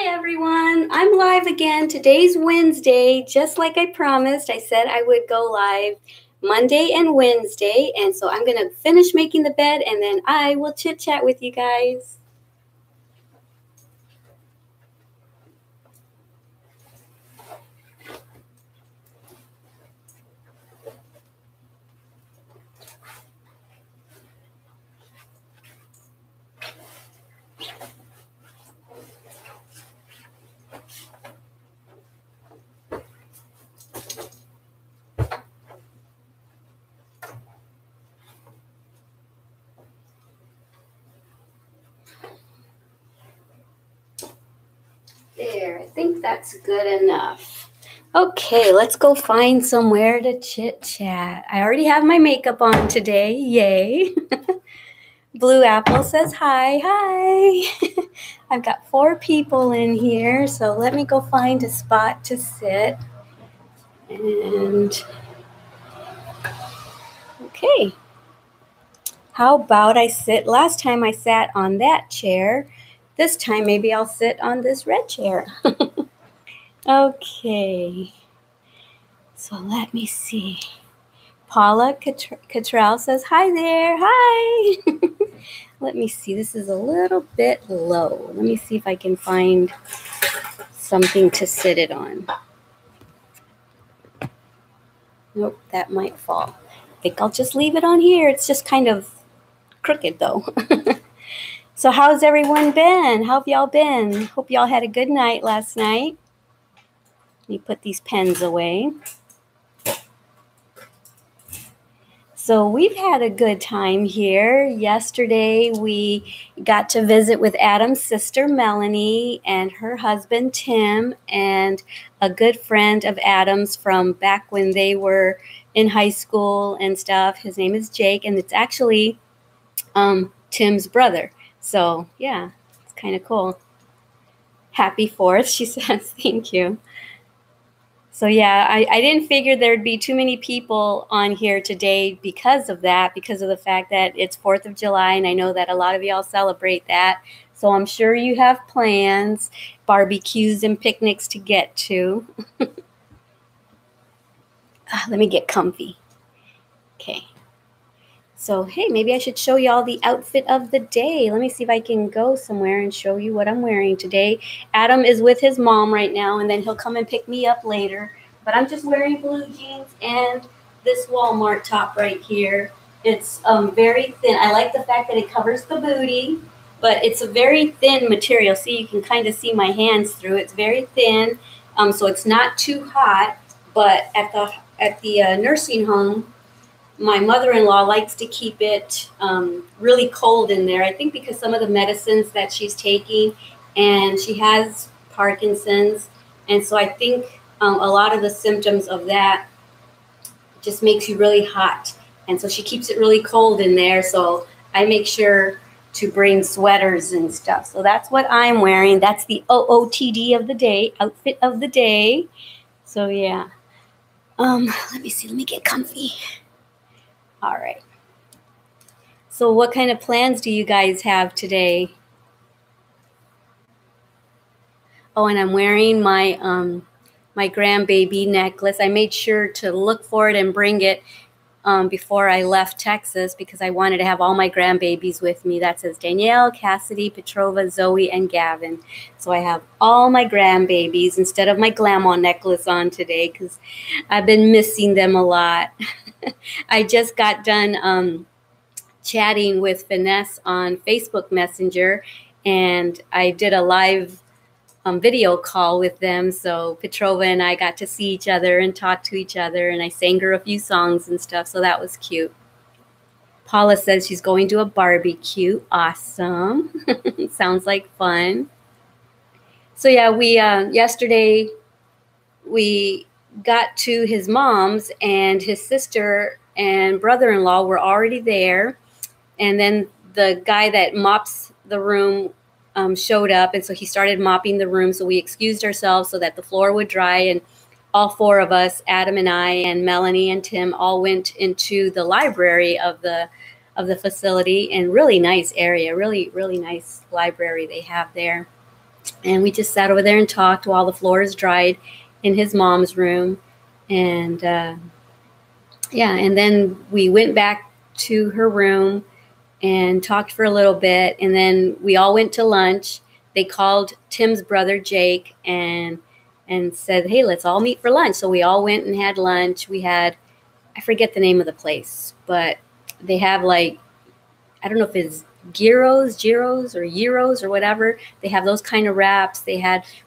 Hi everyone, I'm live again. Today's Wednesday, just like I promised. I said I would go live Monday and Wednesday, and so I'm gonna finish making the bed and then I will chit chat with you guys. There, I think that's good enough. Okay, let's go find somewhere to chit chat. I already have my makeup on today, yay. Blue Apple says hi, hi. I've got 4 people in here, so let me go find a spot to sit. And okay, how about I sit? Last time I sat on that chair. This time maybe I'll sit on this red chair. Okay, so let me see. Paula Cottrell says, hi there, hi. Let me see, this is a little bit low. Let me see if I can find something to sit it on. Nope, that might fall. I think I'll just leave it on here. It's just kind of crooked though. So how's everyone been? How have y'all been? Hope y'all had a good night last night. Let me put these pens away. So we've had a good time here. Yesterday we got to visit with Adam's sister Melanie and her husband Tim and a good friend of Adam's from back when they were in high school and stuff. His name is Jake, and it's actually Tim's brother. So yeah, it's kind of cool. Happy 4th, she says. Thank you. So yeah, I didn't figure there'd be too many people on here today because of that, because of the fact that it's 4th of July, and I know that a lot of y'all celebrate that. So I'm sure you have plans, barbecues and picnics to get to. Let me get comfy. Okay. So, hey, maybe I should show y'all the outfit of the day. Let me see if I can go somewhere and show you what I'm wearing today. Adam is with his mom right now, and then he'll come and pick me up later. But I'm just wearing blue jeans and this Walmart top right here. It's very thin. I like the fact that it covers the booty, but it's a very thin material. See, you can kind of see my hands through. It's very thin, so it's not too hot. But at the nursing home, my mother-in-law likes to keep it really cold in there, I think because some of the medicines that she's taking, and she has Parkinson's, and so I think a lot of the symptoms of that just makes you really hot, and so she keeps it really cold in there, so I make sure to bring sweaters and stuff. So that's what I'm wearing. That's the OOTD of the day, outfit of the day. So yeah, let me see, let me get comfy. All right. So what kind of plans do you guys have today? Oh, and I'm wearing my my grandbaby necklace. I made sure to look for it and bring it before I left Texas because I wanted to have all my grandbabies with me. That says Danielle, Cassidy, Petrova, Zoe, and Gavin. So I have all my grandbabies instead of my Glama necklace on today because I've been missing them a lot. I just got done chatting with Finesse on Facebook Messenger, and I did a live video call with them. So Petrova and I got to see each other and talk to each other, and I sang her a few songs and stuff. So that was cute. Paula says she's going to a barbecue. Awesome. Sounds like fun. So yeah, we yesterday we got to his mom's, and his sister and brother-in-law were already there. And then the guy that mops the room showed up, and so he started mopping the room. So we excused ourselves so that the floor would dry, and all 4 of us, Adam and I and Melanie and Tim, all went into the library of the facility, and really nice area, really nice library they have there. And we just sat over there and talked while the floors dried in his mom's room. And yeah, and then we went back to her room and talked for a little bit. And then we all went to lunch. They called Tim's brother, Jake, and said, hey, let's all meet for lunch. So we all went and had lunch. We had, I forget the name of the place, but they have like, I don't know if it's gyros or whatever. They have those kind of wraps.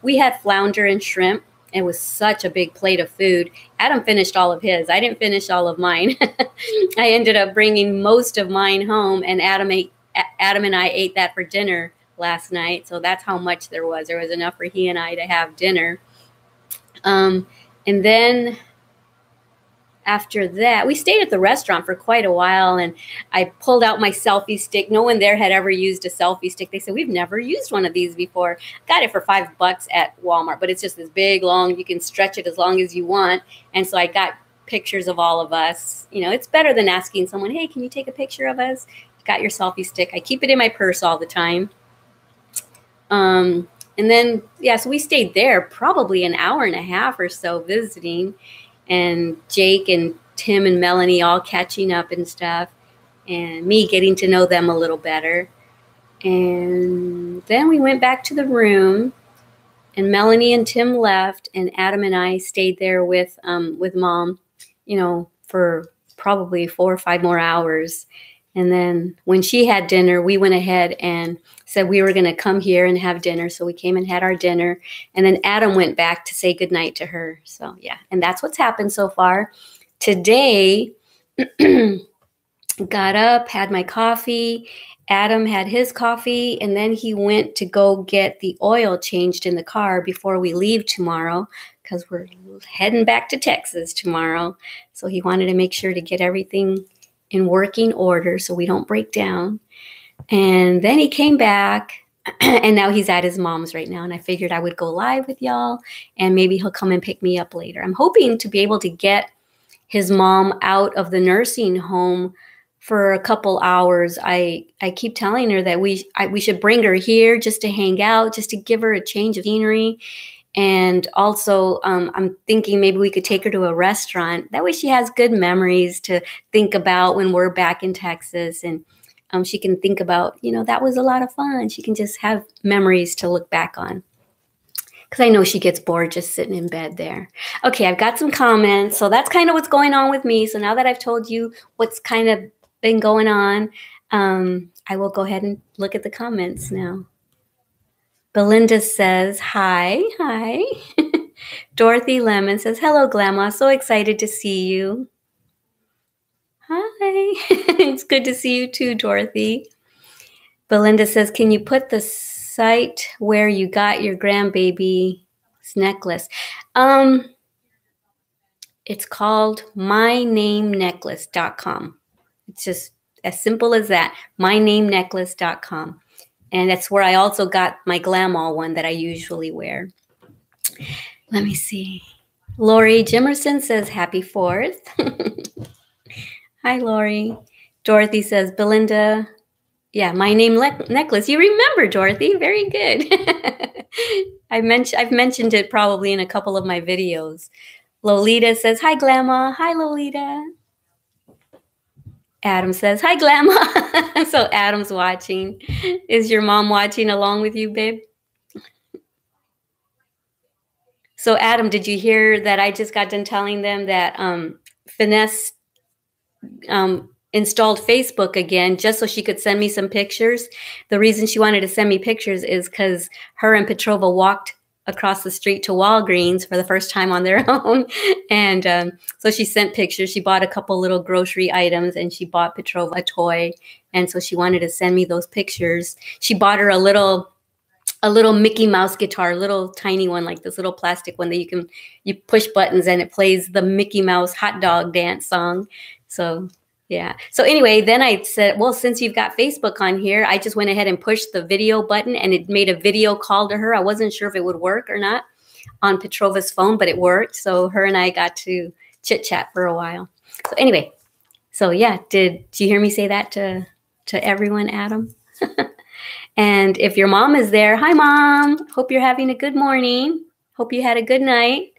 We had flounder and shrimp. It was such a big plate of food. Adam finished all of his. I didn't finish all of mine. I ended up bringing most of mine home, and Adam and I ate that for dinner last night. So that's how much there was. There was enough for he and I to have dinner. And then after that, we stayed at the restaurant for quite a while, and I pulled out my selfie stick. No one there had ever used a selfie stick. They said, we've never used one of these before. Got it for $5 at Walmart, but it's just this big, long, you can stretch it as long as you want. And so I got pictures of all of us. You know, it's better than asking someone, hey, can you take a picture of us? You got your selfie stick. I keep it in my purse all the time. And then, yeah, so we stayed there probably an hour and a half or so visiting. And Jake and Tim and Melanie all catching up and stuff, and me getting to know them a little better. And then we went back to the room, and Melanie and Tim left, and Adam and I stayed there with Mom, you know, for probably 4 or 5 more hours. And then when she had dinner, we went ahead and said we were going to come here and have dinner. So we came and had our dinner. And then Adam went back to say goodnight to her. So, yeah, and that's what's happened so far. Today, got up, had my coffee. Adam had his coffee, and then he went to go get the oil changed in the car before we leave tomorrow, because we're heading back to Texas tomorrow. So he wanted to make sure to get everything in working order so we don't break down. And then he came back, and now he's at his mom's right now. And I figured I would go live with y'all, and maybe he'll come and pick me up later. I'm hoping to be able to get his mom out of the nursing home for a couple hours. I keep telling her that we should bring her here just to hang out, just to give her a change of scenery. And also, I'm thinking maybe we could take her to a restaurant. That way she has good memories to think about when we're back in Texas. And she can think about, you know, that was a lot of fun. She can just have memories to look back on. Because I know she gets bored just sitting in bed there. Okay, I've got some comments. So that's kind of what's going on with me. So now that I've told you what's kind of been going on, I will go ahead and look at the comments now. Belinda says, hi. Dorothy Lemon says, hello, Glama. So excited to see you. Hi. It's good to see you too, Dorothy. Belinda says, can you put the site where you got your grandbaby's necklace? It's called mynamenecklace.com. It's just as simple as that, mynamenecklace.com. And that's where I also got my Glama one that I usually wear. Let me see. Lori Jimerson says, happy 4th. Hi, Lori. Dorothy says, Belinda, yeah, my name necklace. You remember, Dorothy. Very good. I've mentioned it probably in a couple of my videos. Lolita says, hi, Glama. Hi, Lolita. Adam says, hi, Glama. So Adam's watching. Is your mom watching along with you, babe? So Adam, did you hear that I just got done telling them that Finesse installed Facebook again just so she could send me some pictures? The reason she wanted to send me pictures is because her and Petrova walked across the street to Walgreens for the first time on their own. And so she sent pictures. She bought a couple little grocery items, and she bought Petrova a toy. And so she wanted to send me those pictures. She bought her a little Mickey Mouse guitar, little tiny one, like this little plastic one that you push buttons and it plays the Mickey Mouse hot dog dance song. So yeah. So anyway, then I said, well, since you've got Facebook on here, I just went ahead and pushed the video button, and it made a video call to her. I wasn't sure if it would work or not on Petrova's phone, but it worked. So her and I got to chit chat for a while. So anyway, so yeah, did you hear me say that to everyone, Adam? And if your mom is there, hi, Mom. Hope you're having a good morning. Hope you had a good night.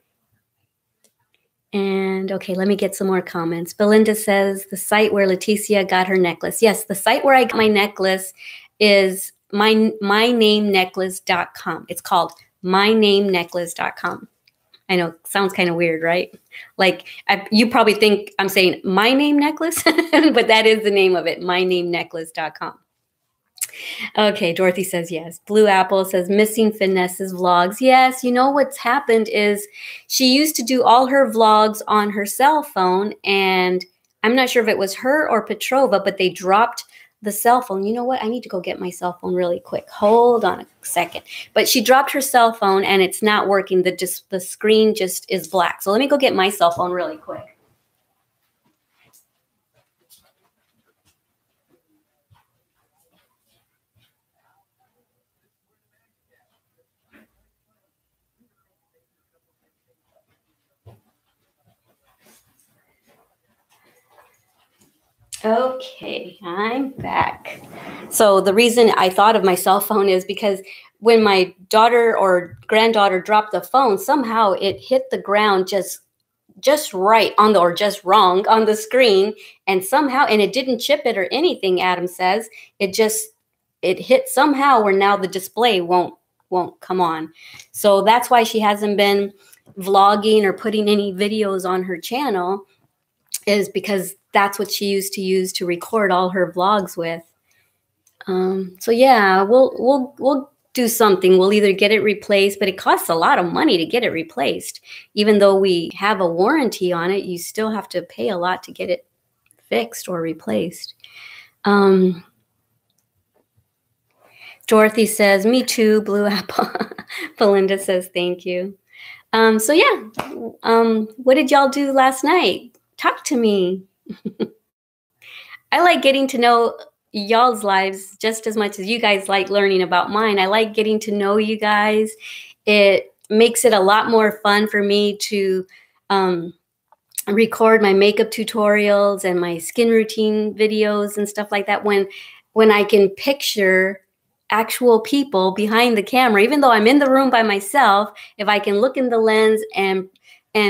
And okay, let me get some more comments. Belinda says, the site where Leticia got her necklace. Yes, the site where I got my necklace is mynamenecklace.com. It's called mynamenecklace.com. I know, sounds kind of weird, right? Like, you probably think I'm saying my name necklace, but that is the name of it, mynamenecklace.com. Okay, Dorothy says yes. Blue Apple says missing Finesse's vlogs. Yes, you know what's happened is she used to do all her vlogs on her cell phone, and I'm not sure if it was her or Petrova, but they dropped the cell phone. You know what? I need to go get my cell phone really quick. Hold on a second. But she dropped her cell phone, and it's not working. The screen just is black. So let me go get my cell phone really quick. Okay, I'm back. So the reason I thought of my cell phone is because when my daughter or granddaughter dropped the phone, somehow it hit the ground just right on the, or just wrong on the screen, and somehow, and it didn't chip it or anything, Adam says. It hit somehow where now the display won't come on. So that's why she hasn't been vlogging or putting any videos on her channel, is because that's what she used to use to record all her vlogs with. So yeah, we'll do something. We'll either get it replaced, but it costs a lot of money to get it replaced. Even though we have a warranty on it, you still have to pay a lot to get it fixed or replaced. Dorothy says, me too, Blue Apple. Belinda says, thank you. So yeah, what did y'all do last night? Talk to me. I like getting to know y'all's lives just as much as you guys like learning about mine. I like getting to know you guys. It makes it a lot more fun for me to record my makeup tutorials and my skin routine videos and stuff like that when I can picture actual people behind the camera. Even though I'm in the room by myself, if I can look in the lens and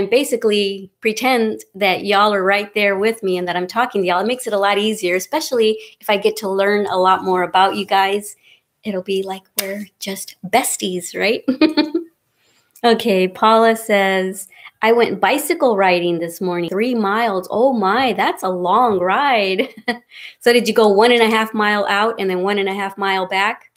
basically pretend that y'all are right there with me and that I'm talking to y'all, it makes it a lot easier, especially if I get to learn a lot more about you guys. It'll be like we're just besties, right? Okay, Paula says, I went bicycle riding this morning, 3 miles. Oh my, that's a long ride. So did you go 1.5 mile out and then 1.5 mile back?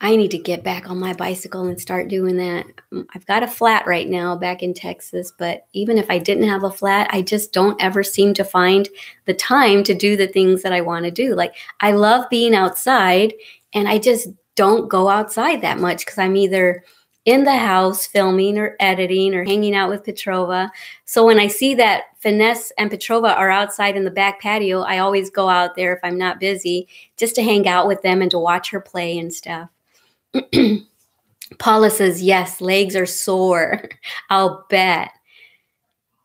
I need to get back on my bicycle and start doing that. I've got a flat right now back in Texas, but even if I didn't have a flat, I just don't ever seem to find the time to do the things that I want to do. Like, I love being outside, and I just don't go outside that much because I'm either in the house filming or editing or hanging out with Petrova. So when I see that Finesse and Petrova are outside in the back patio, I always go out there if I'm not busy just to hang out with them and to watch her play and stuff. Paula says, yes, legs are sore. I'll bet.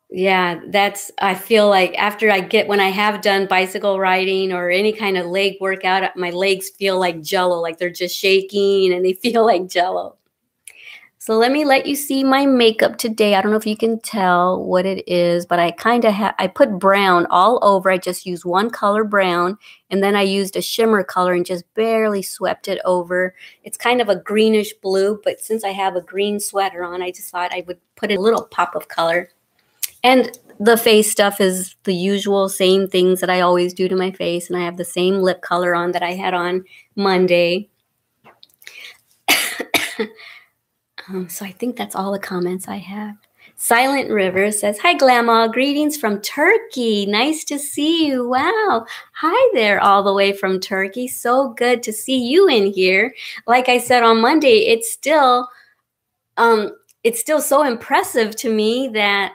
Yeah, I feel like when I have done bicycle riding or any kind of leg workout, my legs feel like jello, like they're just shaking and they feel like jello. So let me let you see my makeup today. I don't know if you can tell what it is, but I put brown all over. I just used one color brown, and then I used a shimmer color and just barely swept it over. It's kind of a greenish blue, but since I have a green sweater on, I just thought I would put a little pop of color. And the face stuff is the usual same things that I always do to my face, and I have the same lip color on that I had on Monday. So I think that's all the comments I have. Silent River says, hi, Glama. Greetings from Turkey. Nice to see you. Wow. Hi there, all the way from Turkey. So good to see you in here. Like I said on Monday, it's still so impressive to me that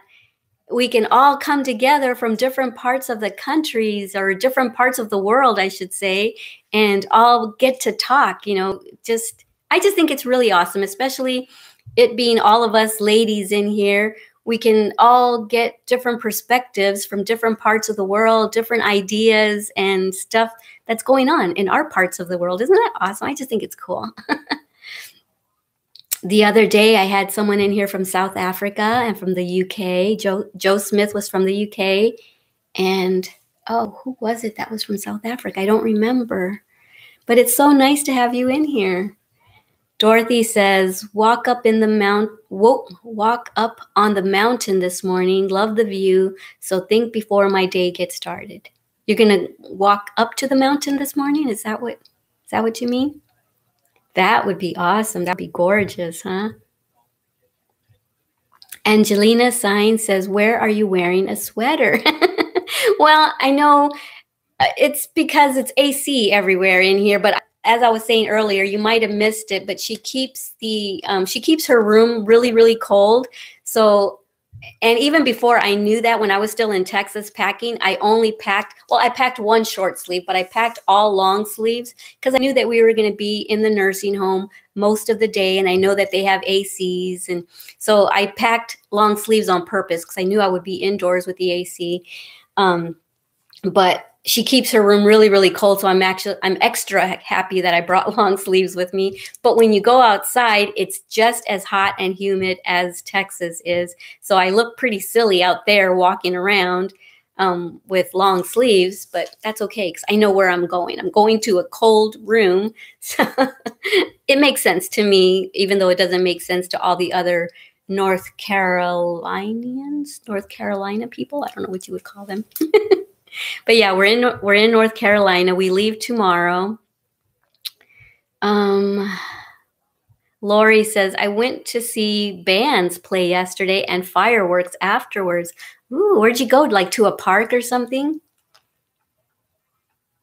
we can all come together from different parts of the countries, or different parts of the world, I should say, and all get to talk. You know, I just think it's really awesome, especially it being all of us ladies in here. we can all get different perspectives from different parts of the world, different ideas and stuff that's going on in our parts of the world. Isn't that awesome? I just think it's cool. The other day, I had someone in here from South Africa and from the UK. Joe Smith was from the UK. And, oh, who was it that was from South Africa? I don't remember. But it's so nice to have you in here. Dorothy says, walk up on the mountain this morning. Love the view. So think before my day gets started. You're going to walk up to the mountain this morning? Is that what you mean? That would be awesome. That'd be gorgeous, huh? Angelina Sign says, where are you wearing a sweater? Well, I know it's because it's AC everywhere in here, but as I was saying earlier, you might have missed it, but she keeps her room really, really cold. So, and even before I knew that, when I was still in Texas packing, I packed one short sleeve, but I packed all long sleeves because I knew that we were going to be in the nursing home most of the day. And I know that they have ACs. And so I packed long sleeves on purpose because I knew I would be indoors with the AC. But she keeps her room really, really cold. So I'm extra happy that I brought long sleeves with me. But when you go outside, it's just as hot and humid as Texas is. So I look pretty silly out there walking around with long sleeves, but that's okay because I know where I'm going. I'm going to a cold room. So it makes sense to me, even though it doesn't make sense to all the other North Carolina people. I don't know what you would call them. But yeah, we're in North Carolina. We leave tomorrow. Lori says, I went to see bands play yesterday and fireworks afterwards. Ooh, where'd you go? Like to a park or something?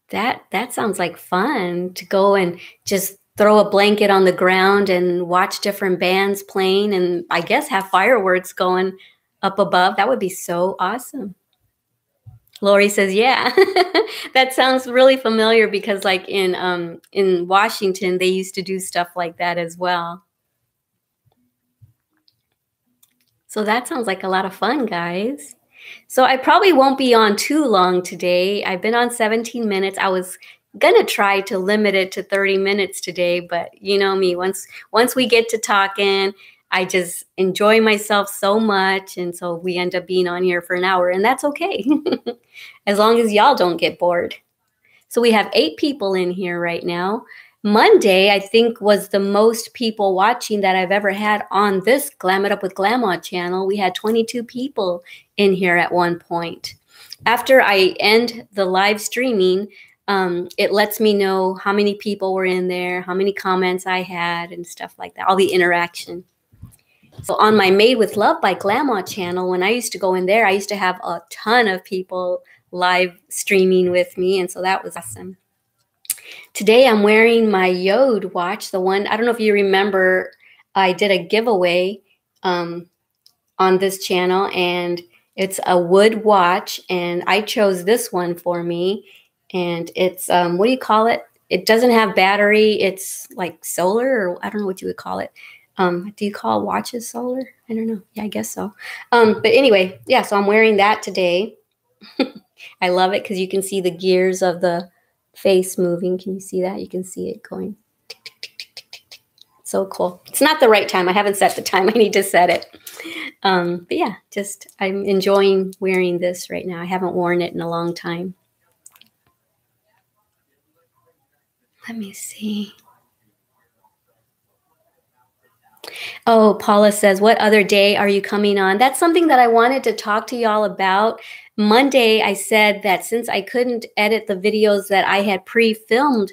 That sounds like fun to go and just throw a blanket on the ground and watch different bands playing and I guess have fireworks going up above. That would be so awesome. Lori says, yeah, that sounds really familiar because like in Washington, they used to do stuff like that as well. So that sounds like a lot of fun, guys. So I probably won't be on too long today. I've been on 17 minutes. I was going to try to limit it to 30 minutes today, but you know me, once we get to talking, I just enjoy myself so much. And so we end up being on here for an hour and that's okay. As long as y'all don't get bored. So we have 8 people in here right now. Monday, I think, was the most people watching that I've ever had on this Glam It Up with Glama channel. We had 22 people in here at one point. After I end the live streaming, it lets me know how many people were in there, how many comments I had and stuff like that, all the interaction. So on my Made with Love by Glama channel, when I used to go in there, I used to have a ton of people live streaming with me. And so that was awesome. Today I'm wearing my Yode watch, the one, I don't know if you remember, I did a giveaway on this channel and it's a wood watch and I chose this one for me. And it's, what do you call it? It doesn't have battery. It's like solar or I don't know what you would call it. Do you call watches solar? I don't know. Yeah, I guess so. But anyway, yeah, so I'm wearing that today. I love it because you can see the gears of the face moving. Can you see that? You can see it going. Tick, tick, tick, tick, tick, tick. So cool. It's not the right time. I haven't set the time. I need to set it. But yeah, just I'm enjoying wearing this right now. I haven't worn it in a long time. Let me see. Oh, Paula says, what other day are you coming on? That's something that I wanted to talk to y'all about. Monday, I said that since I couldn't edit the videos that I had pre-filmed,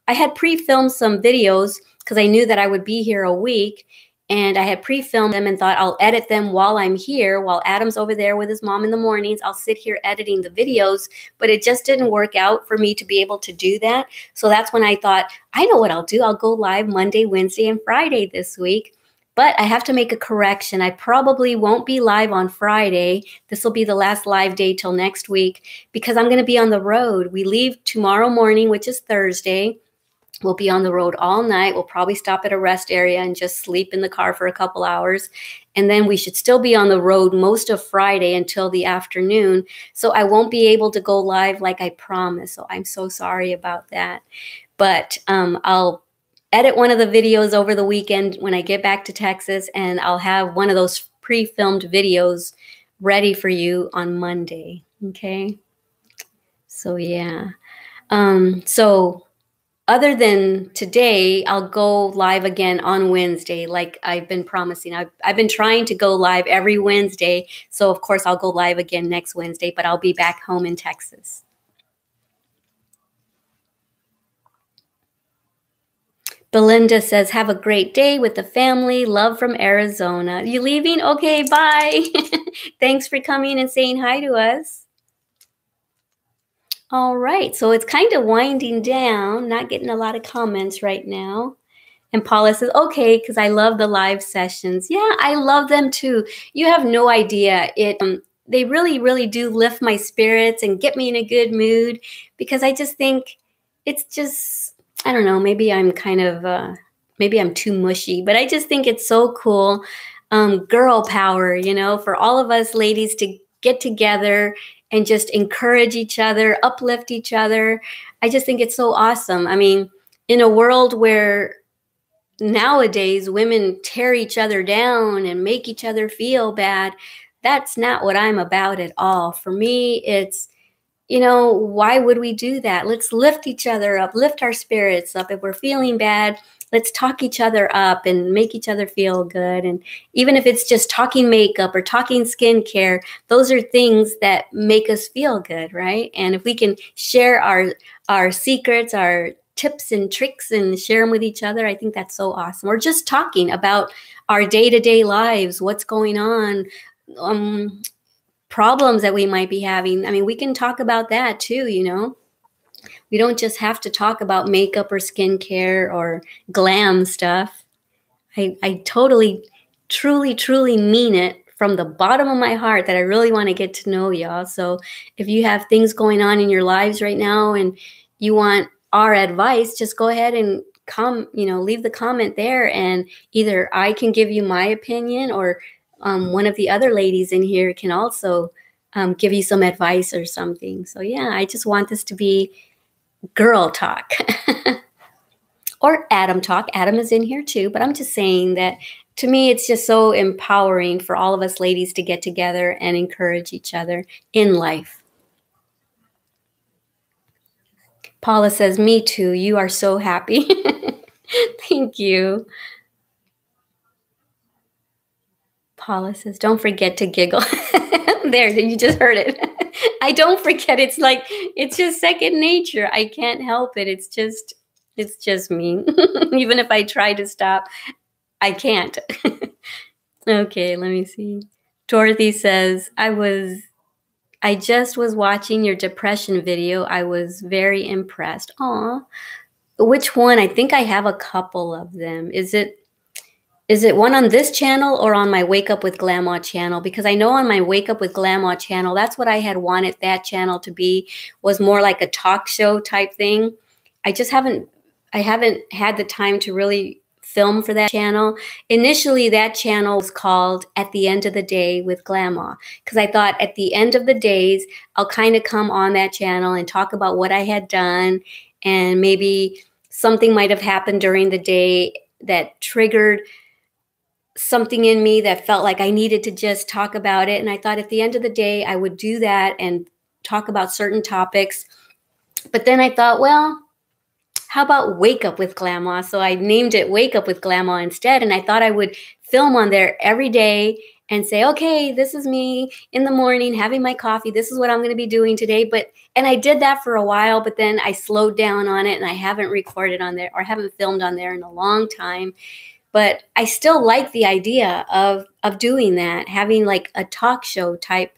some videos because I knew that I would be here a week. And I had pre-filmed them and thought I'll edit them while I'm here. While Adam's over there with his mom in the mornings, I'll sit here editing the videos. But it just didn't work out for me to be able to do that. So that's when I thought, I know what I'll do. I'll go live Monday, Wednesday, and Friday this week. But I have to make a correction. I probably won't be live on Friday. This will be the last live day till next week because I'm going to be on the road. We leave tomorrow morning, which is Thursday. We'll be on the road all night. We'll probably stop at a rest area and just sleep in the car for a couple hours. And then we should still be on the road most of Friday until the afternoon. So I won't be able to go live like I promised. So I'm so sorry about that. But I'll edit one of the videos over the weekend when I get back to Texas, and I'll have one of those pre-filmed videos ready for you on Monday. Okay. So yeah. So other than today, I'll go live again on Wednesday, like I've been promising. I've been trying to go live every Wednesday. So of course I'll go live again next Wednesday, but I'll be back home in Texas. Belinda says, have a great day with the family. Love from Arizona. You leaving? Okay, bye. Thanks for coming and saying hi to us. All right, so it's kind of winding down, not getting a lot of comments right now. And Paula says, okay, because I love the live sessions. Yeah, I love them too. You have no idea. They really, really do lift my spirits and get me in a good mood, because I just think it's just, I don't know, maybe I'm kind of, maybe I'm too mushy, but I just think it's so cool. Girl power, you know, for all of us ladies to get together and just encourage each other, uplift each other. I just think it's so awesome. I mean, in a world where nowadays women tear each other down and make each other feel bad, that's not what I'm about at all. For me, it's, you know, why would we do that? Let's lift each other up, lift our spirits up. If we're feeling bad, let's talk each other up and make each other feel good. And even if it's just talking makeup or talking skincare, those are things that make us feel good, right? And if we can share our secrets, our tips and tricks, and share them with each other, I think that's so awesome. Or just talking about our day-to-day lives, what's going on, problems that we might be having. I mean, we can talk about that too, you know. We don't just have to talk about makeup or skincare or glam stuff. I totally, truly, truly mean it from the bottom of my heart that I really want to get to know y'all. So if you have things going on in your lives right now and you want our advice, just go ahead and leave the comment there, and either I can give you my opinion, or one of the other ladies in here can also give you some advice or something. So yeah, I just want this to be girl talk or Adam talk. Adam is in here too, but I'm just saying that to me, it's just so empowering for all of us ladies to get together and encourage each other in life. Paula says, me too. You are so happy. Thank you. Paula says, don't forget to giggle. There, you just heard it. I don't forget. It's like, it's just second nature. I can't help it. It's just me. Even if I try to stop, I can't. Okay, let me see. Dorothy says, I just was watching your depression video. I was very impressed. Aw. Which one? I think I have a couple of them. Is it one on this channel or on my Wake Up with Glama channel? Because I know on my Wake Up with Glama channel, that's what I had wanted that channel to be, was more like a talk show type thing. I haven't had the time to really film for that channel. Initially, that channel was called At the End of the Day with Glama, because I thought at the end of the days, I'll kind of come on that channel and talk about what I had done, and maybe something might have happened during the day that triggered something in me that felt like I needed to just talk about it. And I thought at the end of the day, I would do that and talk about certain topics. But then I thought, well, how about Wake Up with Glama? So I named it Wake Up with Glama instead. And I thought I would film on there every day and say, okay, this is me in the morning having my coffee. This is what I'm going to be doing today. And I did that for a while, but then I slowed down on it and I haven't recorded on there or haven't filmed on there in a long time. But I still like the idea of doing that, having like a talk show type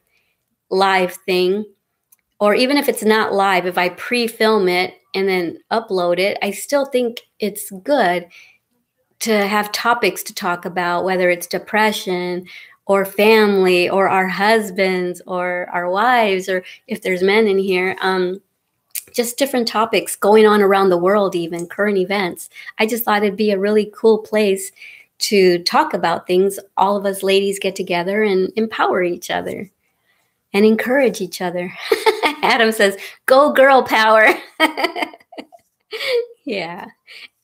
live thing. Or even if it's not live, if I pre-film it and then upload it, I still think it's good to have topics to talk about, whether it's depression or family or our husbands or our wives, or if there's men in here. just different topics going on around the world, even current events. I just thought it'd be a really cool place to talk about things. All of us ladies get together and empower each other and encourage each other. Adam says, "Go girl power." Yeah.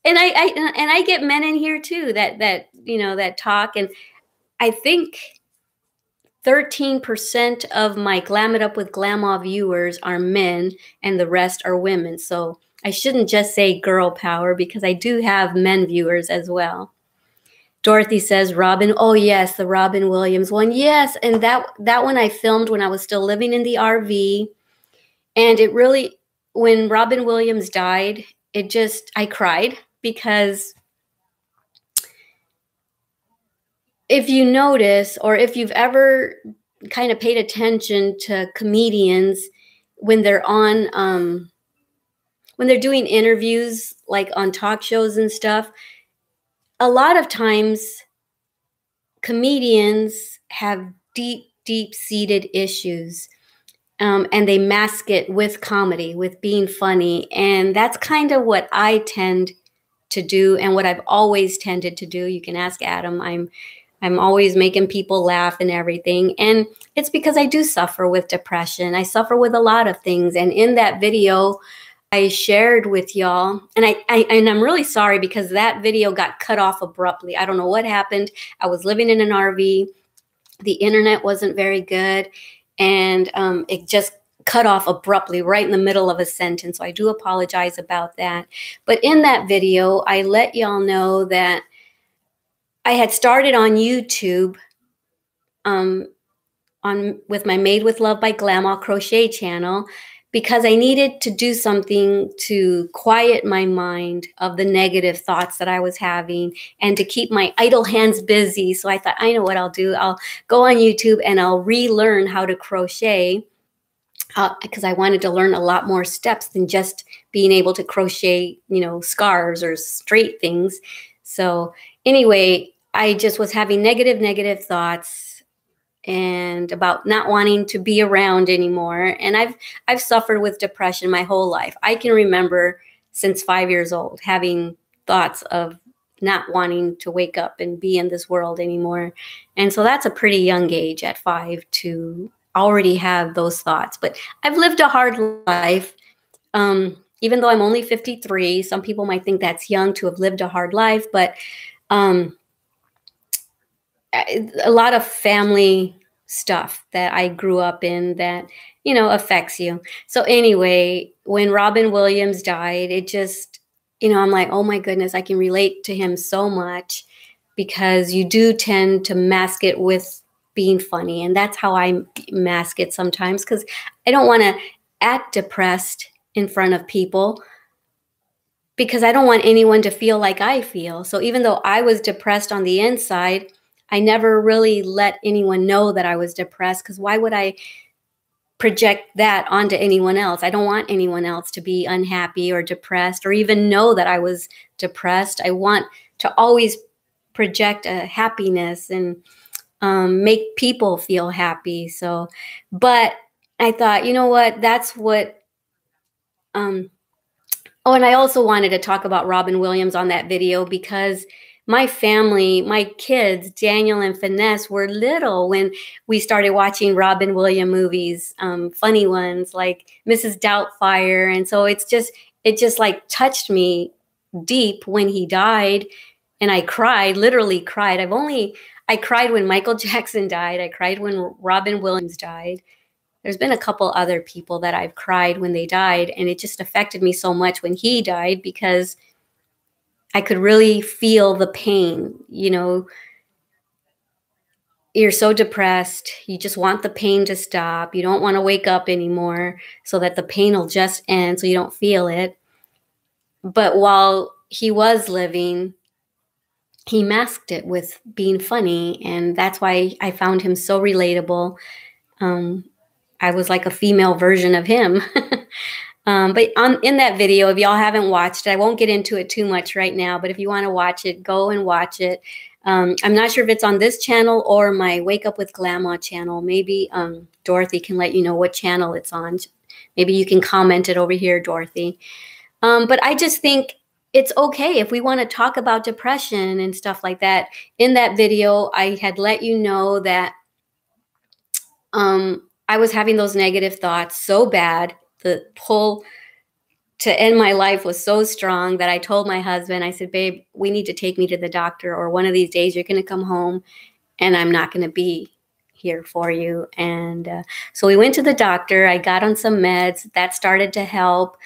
And I get men in here too that you know, that talk, and I think 13% of my Glam It Up with Glama viewers are men and the rest are women. So I shouldn't just say girl power because I do have men viewers as well. Dorothy says Robin. Oh yes, the Robin Williams one. Yes, and that one I filmed when I was still living in the RV. And it really, when Robin Williams died, I cried because if you notice, or if you've ever kind of paid attention to comedians when they're on, when they're doing interviews, like on talk shows and stuff, a lot of times comedians have deep, deep-seated issues. And they mask it with comedy, with being funny. And that's kind of what I tend to do and what I've always tended to do. You can ask Adam. I'm always making people laugh and everything. And it's because I do suffer with depression. I suffer with a lot of things. And in that video, I shared with y'all, and I'm really sorry because that video got cut off abruptly. I don't know what happened. I was living in an RV. The internet wasn't very good. And it just cut off abruptly right in the middle of a sentence. So I do apologize about that. But in that video, I let y'all know that I had started on YouTube with my Made with Love by Glama crochet channel because I needed to do something to quiet my mind of the negative thoughts that I was having and to keep my idle hands busy. So I thought, I know what I'll do. I'll go on YouTube and I'll relearn how to crochet because I wanted to learn a lot more steps than just being able to crochet, you know, scarves or straight things. So anyway, I just was having negative thoughts and about not wanting to be around anymore. And I've suffered with depression my whole life. I can remember since 5 years old having thoughts of not wanting to wake up and be in this world anymore. And so that's a pretty young age at 5 to already have those thoughts. But I've lived a hard life. Even though I'm only 53, some people might think that's young to have lived a hard life, but a lot of family stuff that I grew up in that, you know, affects you. So anyway, when Robin Williams died, it just, you know, I'm like, oh my goodness, I can relate to him so much because you do tend to mask it with being funny. And that's how I mask it sometimes because I don't want to act depressed in front of people because I don't want anyone to feel like I feel. So even though I was depressed on the inside, I never really let anyone know that I was depressed because why would I project that onto anyone else? I don't want anyone else to be unhappy or depressed or even know that I was depressed. I want to always project a happiness and make people feel happy. So, but I thought, you know what, that's what, oh, and I also wanted to talk about Robin Williams on that video because my family, my kids, Daniel and Finesse, were little when we started watching Robin Williams movies, funny ones like Mrs. Doubtfire. And so it just like touched me deep when he died. And I cried, literally cried. I cried when Michael Jackson died. I cried when Robin Williams died. There's been a couple other people that I've cried when they died. And it just affected me so much when he died because I could really feel the pain. You know, you're so depressed. You just want the pain to stop. You don't want to wake up anymore so that the pain will just end so you don't feel it. But while he was living, he masked it with being funny. And that's why I found him so relatable. I was like a female version of him. But in that video, if y'all haven't watched it, I won't get into it too much right now, but if you want to watch it, go and watch it. I'm not sure if it's on this channel or my Wake Up with Glama channel. Maybe Dorothy can let you know what channel it's on. Maybe you can comment it over here, Dorothy. But I just think it's okay if we want to talk about depression and stuff like that. In that video, I had let you know that I was having those negative thoughts so bad. The pull to end my life was so strong that I told my husband, I said, babe, we need to take me to the doctor, or one of these days you're going to come home and I'm not going to be here for you. And so we went to the doctor. I got on some meds. That started to help.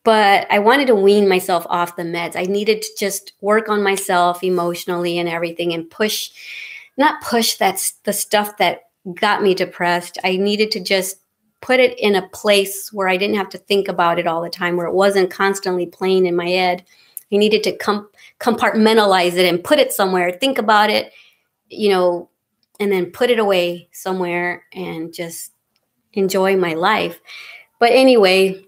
But I wanted to wean myself off the meds. I needed to just work on myself emotionally and everything, and not push that's the stuff that got me depressed. I needed to just put it in a place where I didn't have to think about it all the time, where it wasn't constantly playing in my head. I needed to compartmentalize it and put it somewhere, think about it, you know, and then put it away somewhere and just enjoy my life. But anyway,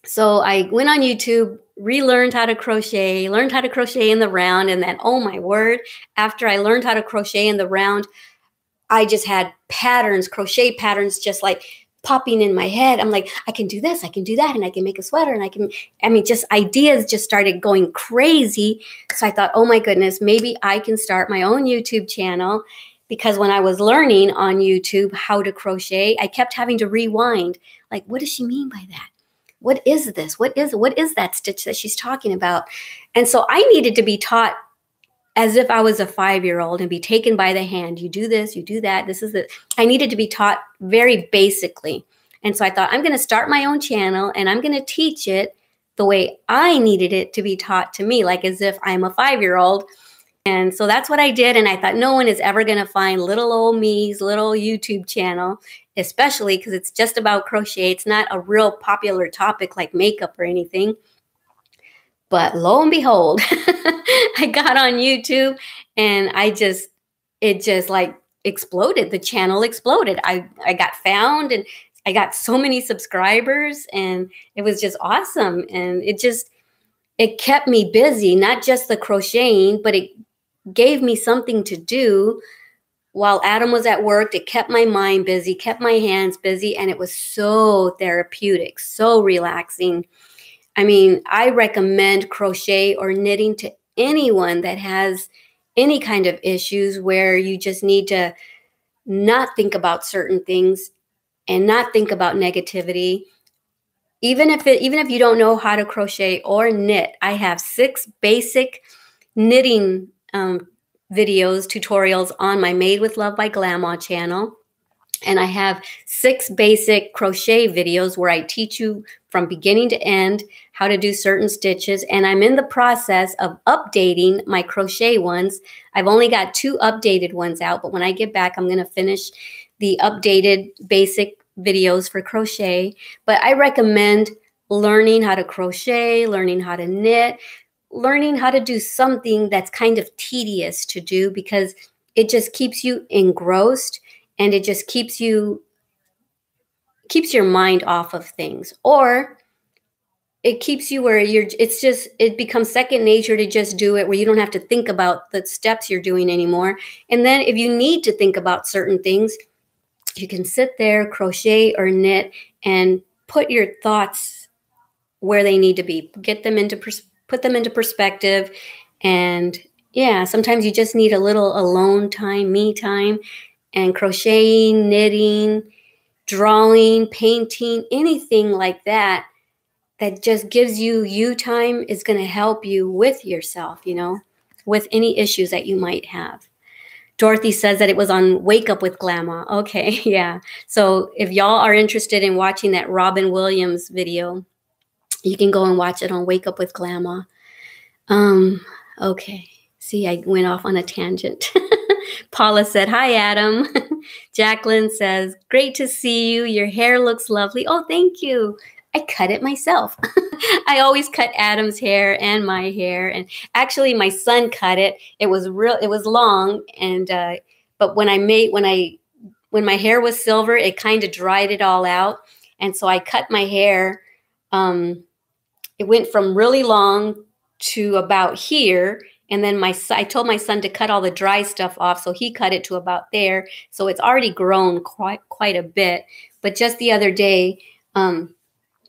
so I went on YouTube, relearned how to crochet, learned how to crochet in the round. And then, oh my word, after I learned how to crochet in the round, I just had patterns, crochet patterns, just like popping in my head. I'm like, I can do this, I can do that, and I can make a sweater, and just ideas just started going crazy. So I thought, oh my goodness, maybe I can start my own YouTube channel. Because when I was learning on YouTube how to crochet, I kept having to rewind. Like, what does she mean by that? What is this? What is that stitch that she's talking about? And so I needed to be taught as if I was a 5-year-old and be taken by the hand. You do this, you do that. I needed to be taught very basically. And so I thought, I'm going to start my own channel and I'm going to teach it the way I needed it to be taught to me, like as if I'm a 5-year-old. And so that's what I did. And I thought no one is ever going to find little old me's little YouTube channel, especially because it's just about crochet. It's not a real popular topic like makeup or anything. But lo and behold, I got on YouTube and it just like exploded. The channel exploded. I got found and I got so many subscribers, and it was just awesome. And it kept me busy, not just the crocheting, but it gave me something to do while Adam was at work. It kept my mind busy, kept my hands busy, and it was so therapeutic, so relaxing. I mean, I recommend crochet or knitting to anyone that has any kind of issues where you just need to not think about certain things and not think about negativity. Even if you don't know how to crochet or knit, I have 6 basic knitting videos, tutorials on my Made with Love by Glama channel. And I have 6 basic crochet videos where I teach you from beginning to end how to do certain stitches. And I'm in the process of updating my crochet ones. I've only got 2 updated ones out, but when I get back, I'm going to finish the updated basic videos for crochet. But I recommend learning how to crochet, learning how to knit, learning how to do something that's kind of tedious to do, because it just keeps you engrossed and it just keeps your mind off of things. Or it keeps you where it becomes second nature to just do it, where you don't have to think about the steps you're doing anymore. And then if you need to think about certain things, you can sit there, crochet or knit, and put your thoughts where they need to be. Put them into perspective. And yeah, sometimes you just need a little alone time, me time. And crocheting, knitting, drawing, painting, anything like that just gives you time is going to help you with yourself, with any issues that you might have. Dorothy says that it was on Wake Up with Glama. Okay, yeah. So if y'all are interested in watching that Robin Williams video, you can go and watch it on Wake Up with Glama. Okay. See, I went off on a tangent. Paula said, hi, Adam. Jacqueline says, great to see you. Your hair looks lovely. Oh, thank you. I cut it myself. I always cut Adam's hair and my hair. And actually, my son cut it. It was long. And but when my hair was silver, it kind of dried it all out. And so I cut my hair. It went from really long to about here. And then I told my son to cut all the dry stuff off, so he cut it to about there. So it's already grown quite a bit. But just the other day,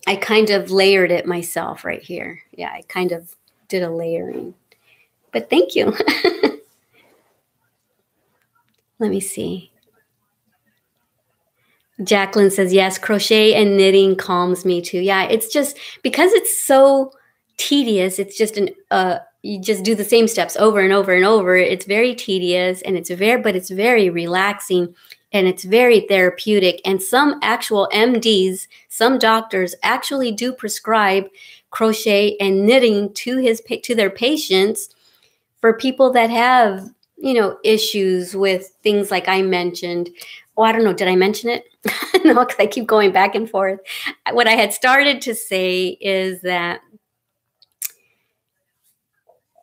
I kind of layered it myself right here. Yeah, I kind of did a layering. But thank you. Let me see. Jacqueline says, yes, crochet and knitting calms me too. Yeah, it's just because it's so tedious. It's just you just do the same steps over and over and over. It's very tedious and but it's very relaxing and it's very therapeutic. And some actual MDs, some doctors actually do prescribe crochet and knitting to their patients for people that have, issues with things like I mentioned. Oh, I don't know. Did I mention it? No, because I keep going back and forth. What I had started to say is that,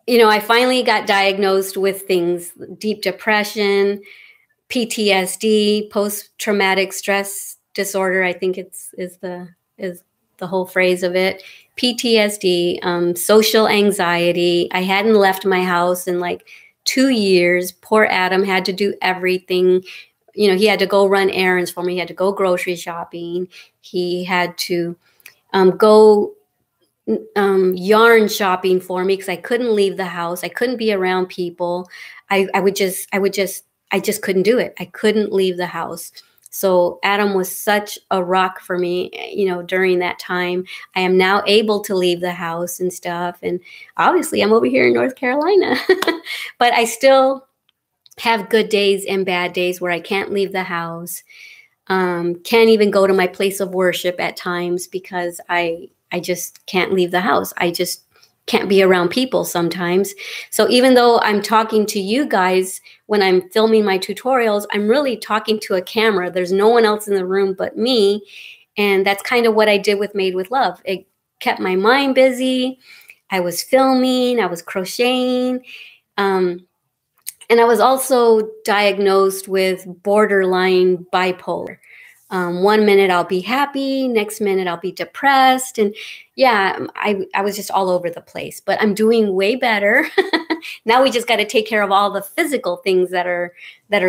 I finally got diagnosed with things, deep depression, PTSD, post-traumatic stress disorder. I think is the whole phrase of it. PTSD, social anxiety. I hadn't left my house in like 2 years. Poor Adam had to do everything. He had to go run errands for me. He had to go grocery shopping. He had to go yarn shopping for me because I couldn't leave the house. I couldn't be around people. I just couldn't do it. I couldn't leave the house. So Adam was such a rock for me, during that time. I am now able to leave the house and stuff. And obviously I'm over here in North Carolina, but I still have good days and bad days where I can't leave the house. Can't even go to my place of worship at times because I just can't leave the house. I just can't be around people sometimes. So even though I'm talking to you guys when I'm filming my tutorials, I'm really talking to a camera. There's no one else in the room but me. And that's kind of what I did with Made with Love. It kept my mind busy. I was filming, I was crocheting. And I was also diagnosed with borderline bipolar. 1 minute I'll be happy, next minute I'll be depressed. And yeah, I was just all over the place, but I'm doing way better. Now we just got to take care of all the physical things that are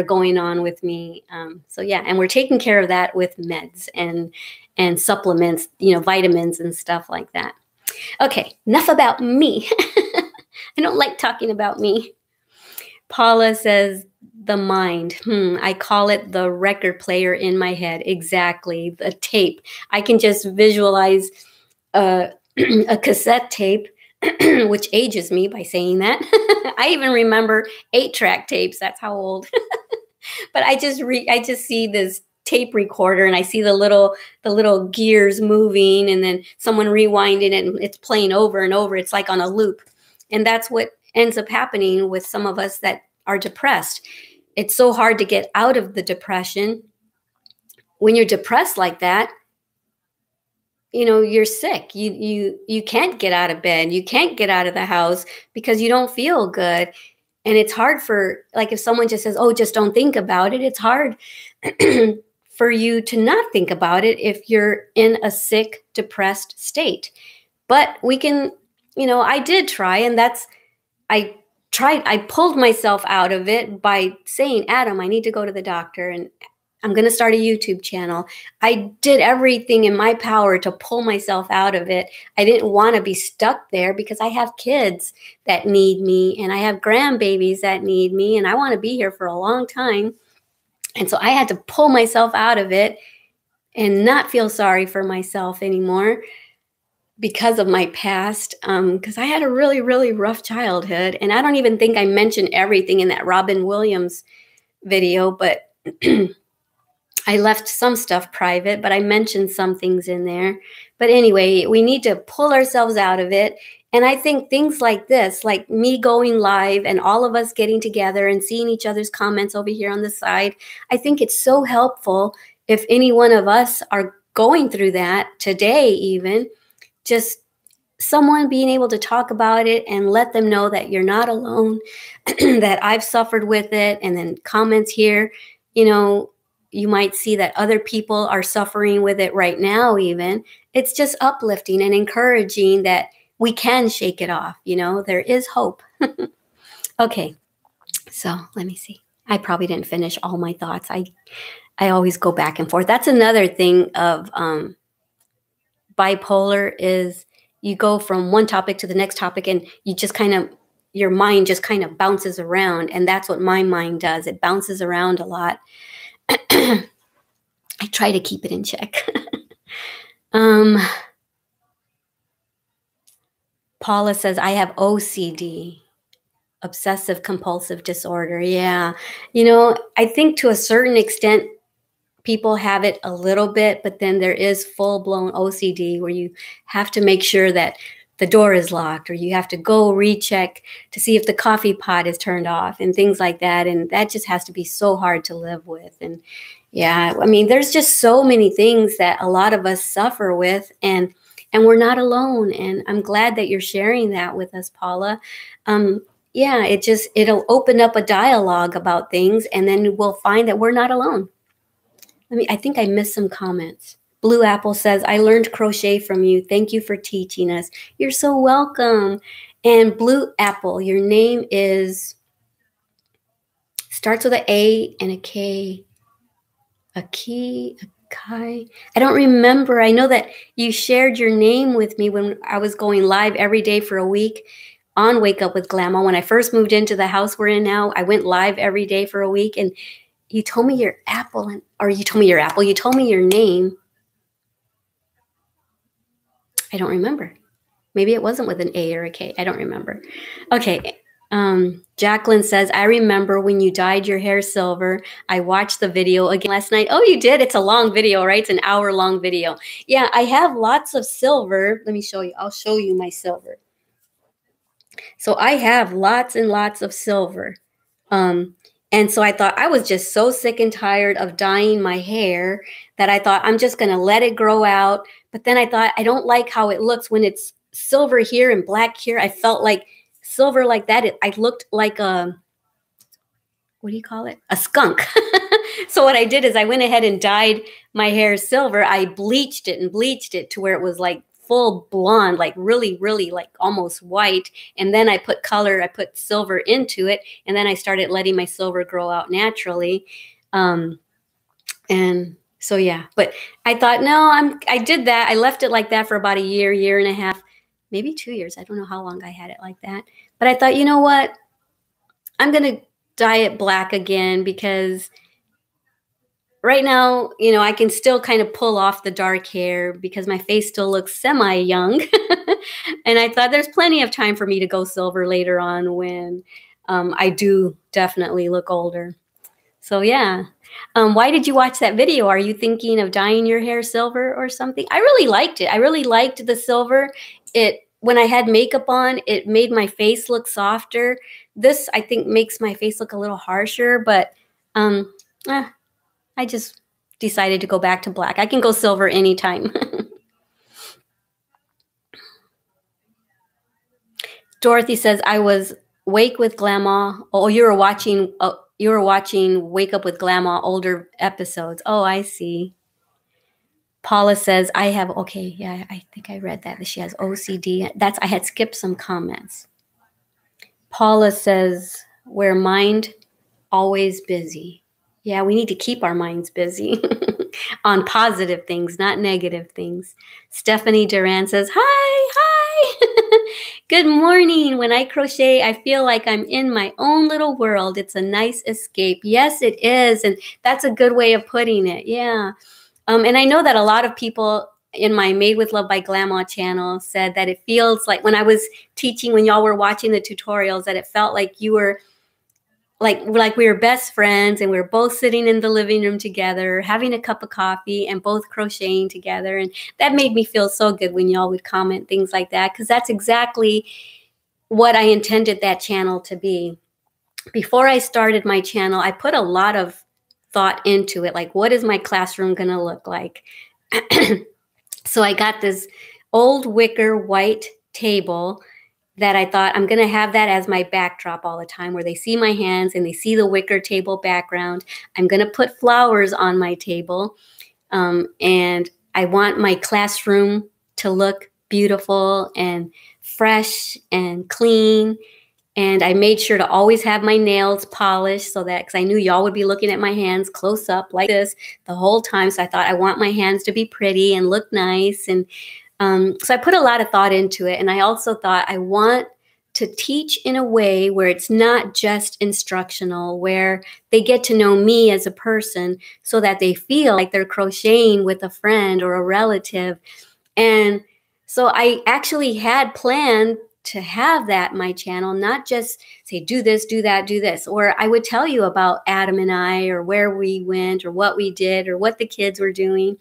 going on with me. So yeah, and we're taking care of that with meds and supplements, vitamins and stuff like that. Okay, enough about me. I don't like talking about me. Paula says, the mind. I call it the record player in my head. Exactly. The tape. I can just visualize a cassette tape, which ages me by saying that. I even remember 8-track tapes. That's how old. But I just see this tape recorder and I see the little gears moving and then someone rewinding it and it's playing over and over. It's like on a loop. And that's what ends up happening with some of us that are depressed. It's so hard to get out of the depression. When you're depressed like that, you're sick. You can't get out of bed. You can't get out of the house because you don't feel good. And it's hard like if someone just says, oh, just don't think about it. It's hard for you to not think about it if you're in a sick, depressed state. But we can, I did try, and I pulled myself out of it by saying, Adam, I need to go to the doctor and I'm going to start a YouTube channel. I did everything in my power to pull myself out of it. I didn't want to be stuck there because I have kids that need me and I have grandbabies that need me and I want to be here for a long time. And so I had to pull myself out of it and not feel sorry for myself anymore because of my past, because I had a really, really rough childhood. And I don't even think I mentioned everything in that Robin Williams video, but I left some stuff private, but I mentioned some things in there. But anyway, we need to pull ourselves out of it. And I think things like this, like me going live and all of us getting together and seeing each other's comments over here on the side, I think it's so helpful if any one of us are going through that today even, just someone being able to talk about it and let them know that you're not alone, that I've suffered with it. And then comments here, you might see that other people are suffering with it right now even. It's just uplifting and encouraging that we can shake it off. There is hope. Okay, so let me see. I probably didn't finish all my thoughts. I always go back and forth. That's another thing of bipolar is you go from one topic to the next topic, and you just kind of, your mind just kind of bounces around. And that's what my mind does. It bounces around a lot. I try to keep it in check. Paula says, I have OCD, obsessive compulsive disorder. Yeah. You know, I think to a certain extent, people have it a little bit, but then there is full-blown OCD where you have to make sure that the door is locked, or you have to go recheck to see if the coffee pot is turned off and things like that. And that just has to be so hard to live with. And yeah, I mean, there's just so many things that a lot of us suffer with, and we're not alone. And I'm glad that you're sharing that with us, Paula. Yeah, it'll open up a dialogue about things, and then we'll find that we're not alone. I think I missed some comments. Blue Apple says, I learned crochet from you. Thank you for teaching us. You're so welcome. And Blue Apple, your name starts with an A and a K. A Kai. I don't remember. I know that you shared your name with me when I was going live every day for a week on Wake Up with Glama. When I first moved into the house we're in now, I went live every day for a week, and you told me your apple, or you told me your apple. You told me your name. I don't remember. Maybe it wasn't with an A or a K. I don't remember. Okay. Jacqueline says, I remember when you dyed your hair silver. I watched the video again last night. Oh, you did? It's a long video, right? It's an hour-long video. Yeah, I have lots of silver. Let me show you. I'll show you my silver. So I have lots and lots of silver. And so I thought, I was just so sick and tired of dyeing my hair that I thought, I'm just going to let it grow out. But then I thought, I don't like how it looks when it's silver here and black here. I felt like silver like that. I looked like a, what do you call it? A skunk. So what I did is I went ahead and dyed my hair silver. I bleached it to where it was like full blonde, like really, really like almost white. And then I put color, I put silver into it. And then I started letting my silver grow out naturally. And so, yeah, but I thought, no, I did that. I left it like that for about a year and a half, maybe 2 years. I don't know how long I had it like that. But I thought, you know what? I'm going to dye it black again, because right now, you know, I can still kind of pull off the dark hair because my face still looks semi-young. And I thought there's plenty of time for me to go silver later on when I do definitely look older. So, yeah. Why did you watch that video? Are you thinking of dyeing your hair silver or something? I really liked it. I really liked the silver. When I had makeup on, it made my face look softer. This, I think, makes my face look a little harsher, but I just decided to go back to black. I can go silver anytime. Dorothy says, I was Wake with Glama. Oh, you were watching Wake Up with Glama older episodes. Oh, I see. Paula says, I have, okay, yeah, I think I read that she has OCD. I had skipped some comments. Paula says, we're mind always busy. Yeah, we need to keep our minds busy on positive things, not negative things. Stephanie Duran says, hi. Good morning. When I crochet, I feel like I'm in my own little world. It's a nice escape. Yes, it is. And that's a good way of putting it. Yeah. And I know that a lot of people in my Made with Love by Glama channel said that it feels like when I was teaching, when y'all were watching the tutorials, that it felt like you were like we were best friends, and we were both sitting in the living room together, having a cup of coffee and both crocheting together. And that made me feel so good when y'all would comment things like that, because that's exactly what I intended that channel to be. Before I started my channel, I put a lot of thought into it. Like, what is my classroom going to look like? So I got this old wicker white table that I thought I'm going to have that as my backdrop all the time, where they see my hands and they see the wicker table background. I'm going to put flowers on my table. And I want my classroom to look beautiful and fresh and clean. And I made sure to always have my nails polished, so that, because I knew y'all would be looking at my hands close up like this the whole time. So I thought I want my hands to be pretty and look nice. And So I put a lot of thought into it. And I also thought I want to teach in a way where it's not just instructional, where they get to know me as a person so that they feel like they're crocheting with a friend or a relative. And so I actually had planned to have that in my channel, not just say, do this, do that, do this. Or I would tell you about Adam and I, or where we went, or what we did, or what the kids were doing.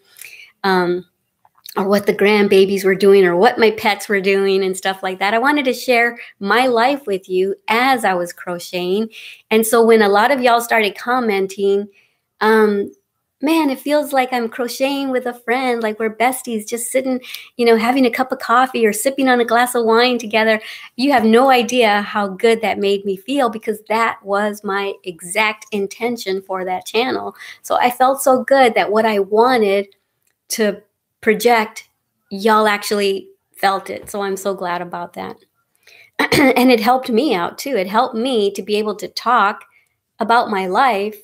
Or what the grandbabies were doing, or what my pets were doing and stuff like that. I wanted to share my life with you as I was crocheting. And so when a lot of y'all started commenting, man, it feels like I'm crocheting with a friend, like we're besties, just sitting, you know, having a cup of coffee or sipping on a glass of wine together. You have no idea how good that made me feel, because that was my exact intention for that channel. So I felt so good that what I wanted to project, y'all actually felt it. So I'm so glad about that. And it helped me out too. It helped me to be able to talk about my life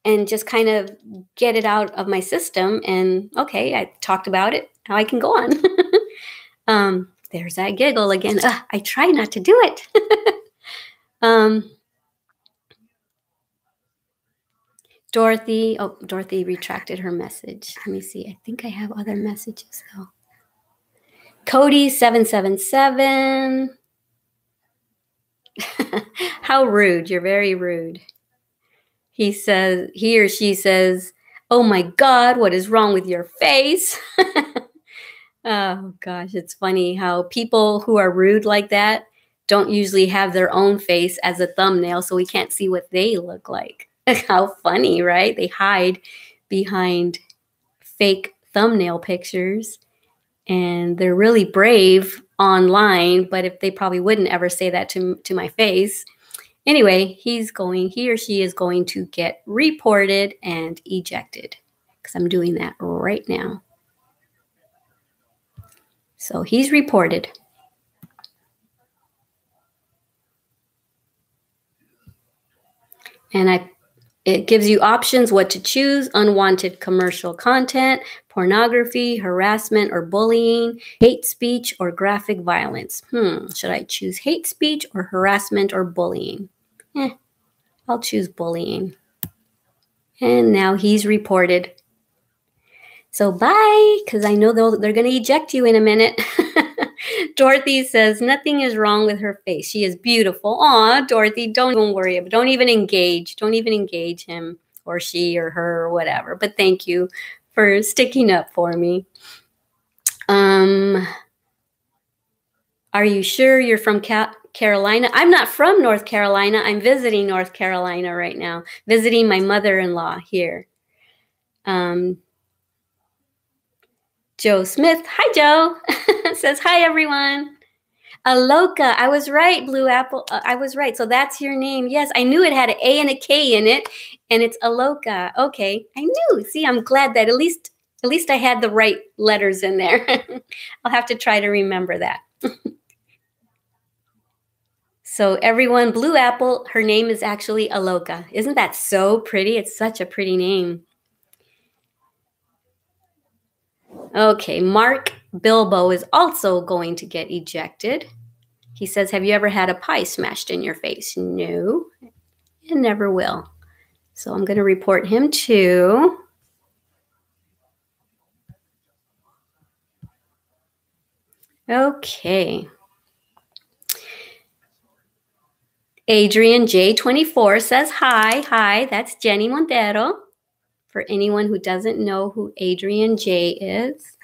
and just kind of get it out of my system. And okay, I talked about it. Now I can go on. There's that giggle again. I try not to do it. Dorothy, oh, Dorothy retracted her message. Let me see. I think I have other messages though. Cody 777. How rude. You're very rude. He says, he or she says, oh my God, what is wrong with your face? Oh gosh, it's funny how people who are rude like that don't usually have their own face as a thumbnail, so we can't see what they look like. How funny, right? They hide behind fake thumbnail pictures, and they're really brave online, but if they probably wouldn't ever say that to my face. Anyway, he or she is going to get reported and ejected, because I'm doing that right now. So he's reported. And it gives you options what to choose: unwanted commercial content, pornography, harassment or bullying, hate speech, or graphic violence. Should I choose hate speech or harassment or bullying? I'll choose bullying. And now he's reported. So bye, because I know they're going to eject you in a minute. Dorothy says, nothing is wrong with her face. She is beautiful. Aw, Dorothy, don't even worry about it. Don't even engage. Don't even engage him or she or her or whatever. But thank you for sticking up for me. Are you sure you're from Carolina? I'm not from North Carolina. I'm visiting North Carolina right now, visiting my mother-in-law here. Joe Smith, hi Joe, says hi everyone. Aloka, I was right, Blue Apple, I was right. So that's your name. Yes, I knew it had an A and a K in it, and it's Aloka. Okay, I knew. See, I'm glad that at least I had the right letters in there. I'll have to try to remember that. So everyone, Blue Apple, her name is actually Aloka. Isn't that so pretty? It's such a pretty name. Okay, Mark Bilbo is also going to get ejected. He says, have you ever had a pie smashed in your face? No, it never will. So I'm going to report him too. Okay. Adrian J24 says hi. Hi, that's Jenny Montero. For anyone who doesn't know who Adrian J is.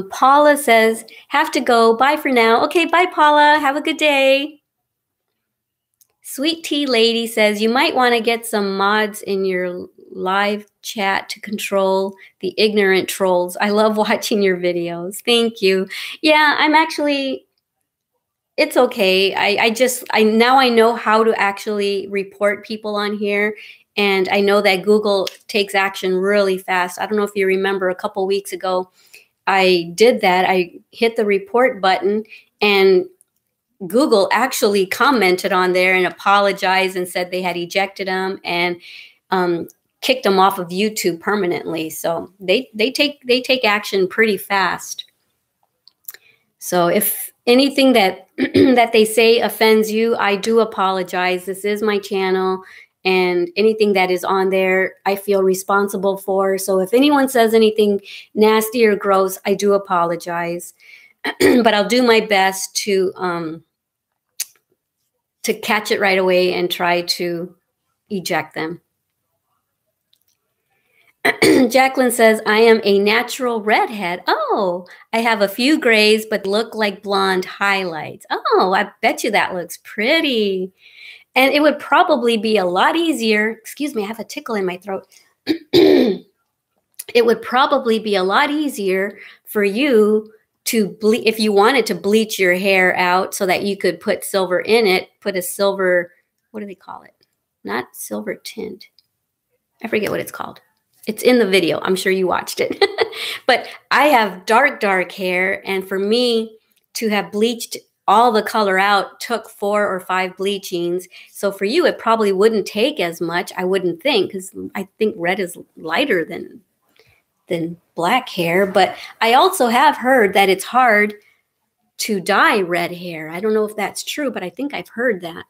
Paula says, have to go. Bye for now. Okay, bye, Paula. Have a good day. Sweet Tea Lady says, you might want to get some mods in your live chat to control the ignorant trolls. I love watching your videos. Thank you. Yeah, I'm actually... It's okay. Now I know how to actually report people on here. And I know that Google takes action really fast. I don't know if you remember a couple weeks ago, I did that. I hit the report button and Google actually commented on there and apologized and said they had ejected them and kicked them off of YouTube permanently. So they take action pretty fast. So if anything that that they say offends you, I do apologize. This is my channel, and anything that is on there, I feel responsible for. So if anyone says anything nasty or gross, I do apologize. But I'll do my best to catch it right away and try to eject them. Jacqueline says, I am a natural redhead. Oh, I have a few grays, but look like blonde highlights. Oh, I bet you that looks pretty. And it would probably be a lot easier. Excuse me, I have a tickle in my throat. It would probably be a lot easier for you to if you wanted to bleach your hair out so that you could put silver in it, put a silver, what do they call it? Not silver tint. I forget what it's called. It's in the video. I'm sure you watched it. But I have dark hair. And for me to have bleached all the color out took 4 or 5 bleachings. So for you, it probably wouldn't take as much, I wouldn't think, because I think red is lighter than black hair. But I also have heard that it's hard to dye red hair. I don't know if that's true, but I think I've heard that.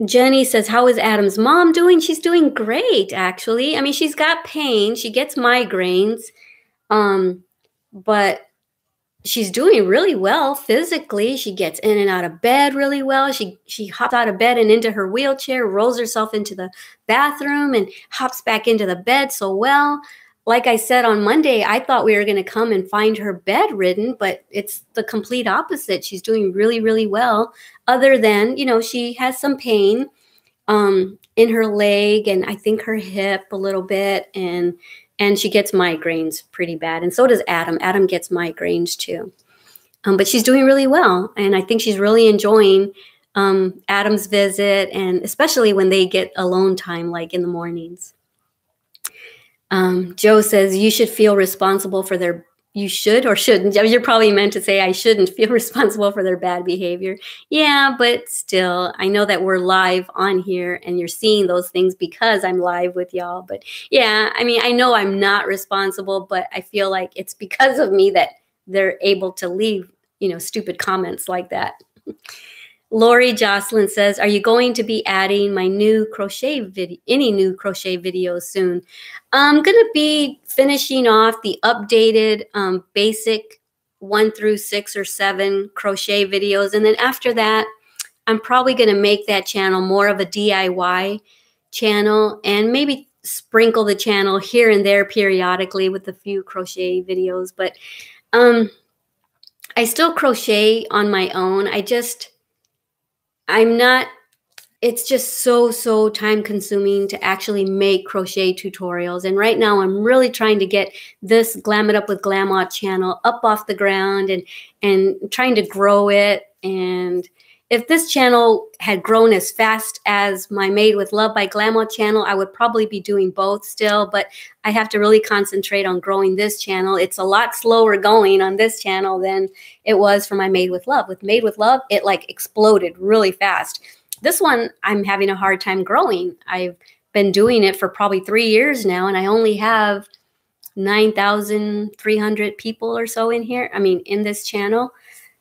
Jenny says, how is Adam's mom doing? She's doing great, actually. I mean, she's got pain. She gets migraines, but she's doing really well physically. She gets in and out of bed really well. She hops out of bed and into her wheelchair, rolls herself into the bathroom, and hops back into the bed so well. Like I said on Monday, I thought we were going to come and find her bedridden, but it's the complete opposite. She's doing really, really well, other than, you know, she has some pain in her leg and I think her hip a little bit, and she gets migraines pretty bad. And so does Adam. Adam gets migraines too. But she's doing really well, and I think she's really enjoying Adam's visit, and especially when they get alone time, like in the mornings. Joe says, you should feel responsible for their, you should or shouldn't. You're probably meant to say I shouldn't feel responsible for their bad behavior. Yeah, but still, I know that we're live on here and you're seeing those things because I'm live with y'all. But yeah, I mean, I know I'm not responsible, but I feel like it's because of me that they're able to leave, you know, stupid comments like that. Lori Jocelyn says, are you going to be adding my new crochet video, any new crochet videos soon? I'm going to be finishing off the updated basic 1 through 6 or 7 crochet videos. And then after that, I'm probably going to make that channel more of a DIY channel and maybe sprinkle the channel here and there periodically with a few crochet videos. But I still crochet on my own. I'm not, it's just so time consuming to actually make crochet tutorials. And right now I'm really trying to get this Glam It Up with Glama channel up off the ground and trying to grow it. And if this channel had grown as fast as my Made with Love by Glama channel, I would probably be doing both still, but I have to really concentrate on growing this channel. It's a lot slower going on this channel than it was for my Made with Love. With Made with Love, it like exploded really fast. This one, I'm having a hard time growing. I've been doing it for probably 3 years now, and I only have 9,300 people or so in here. I mean, in this channel.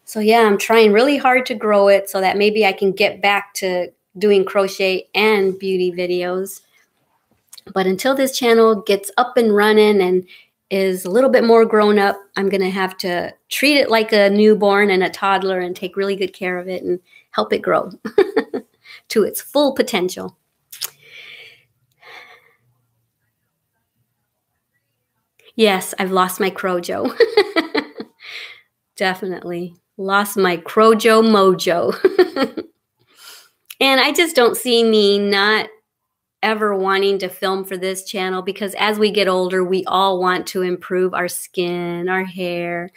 So yeah, I'm trying really hard to grow it so that maybe I can get back to doing crochet and beauty videos. But until this channel gets up and running and is a little bit more grown up, I'm going to have to treat it like a newborn and a toddler and take really good care of it and help it grow to its full potential. Yes, I've lost my Crojo. Definitely. Lost my Crojo mojo. And I just don't see me not ever wanting to film for this channel, because as we get older, we all want to improve our skin, our hair,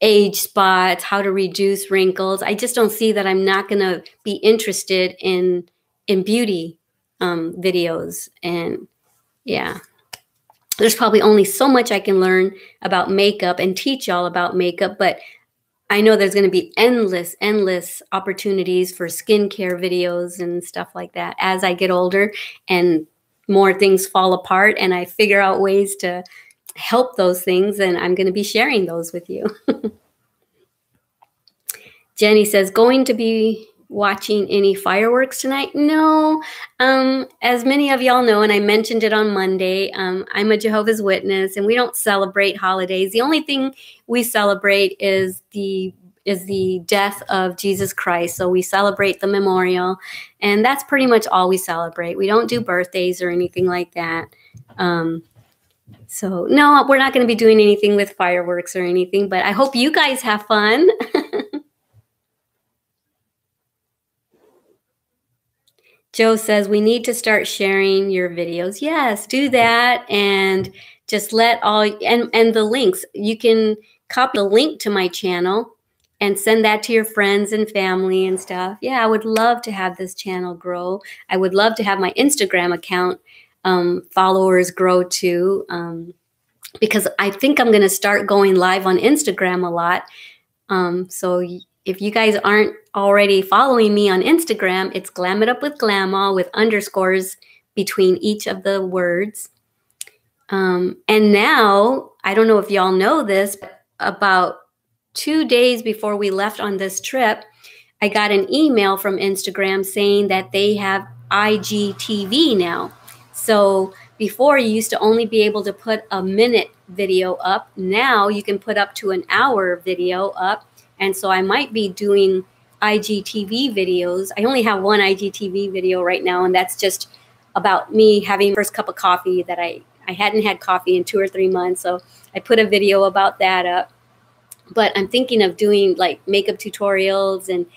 age spots, how to reduce wrinkles. I just don't see that I'm not going to be interested in beauty videos. And yeah. There's probably only so much I can learn about makeup and teach y'all about makeup, but I know there's going to be endless opportunities for skincare videos and stuff like that as I get older and more things fall apart and I figure out ways to help those things, then I'm going to be sharing those with you. Jenny says, going to be watching any fireworks tonight? No. As many of y'all know, and I mentioned it on Monday, I'm a Jehovah's Witness, and we don't celebrate holidays. The only thing we celebrate is the death of Jesus Christ. So we celebrate the memorial, and that's pretty much all we celebrate. We don't do birthdays or anything like that. So no, we're not going to be doing anything with fireworks or anything, but I hope you guys have fun. Joe says, we need to start sharing your videos. Yes, do that, and just let all, and the links, you can copy the link to my channel and send that to your friends and family and stuff. Yeah, I would love to have this channel grow. I would love to have my Instagram account followers grow too, because I think I'm going to start going live on Instagram a lot. So if you guys aren't already following me on Instagram, it's Glam It Up with Glama with underscores between each of the words. And now, I don't know if y'all know this, but about 2 days before we left on this trip, I got an email from Instagram saying that they have IGTV now. So before, you used to only be able to put a minute video up. Now you can put up to an hour video up. And so I might be doing IGTV videos. I only have one IGTV video right now, and that's just about me having the first cup of coffee that I hadn't had coffee in 2 or 3 months. So I put a video about that up. But I'm thinking of doing like makeup tutorials and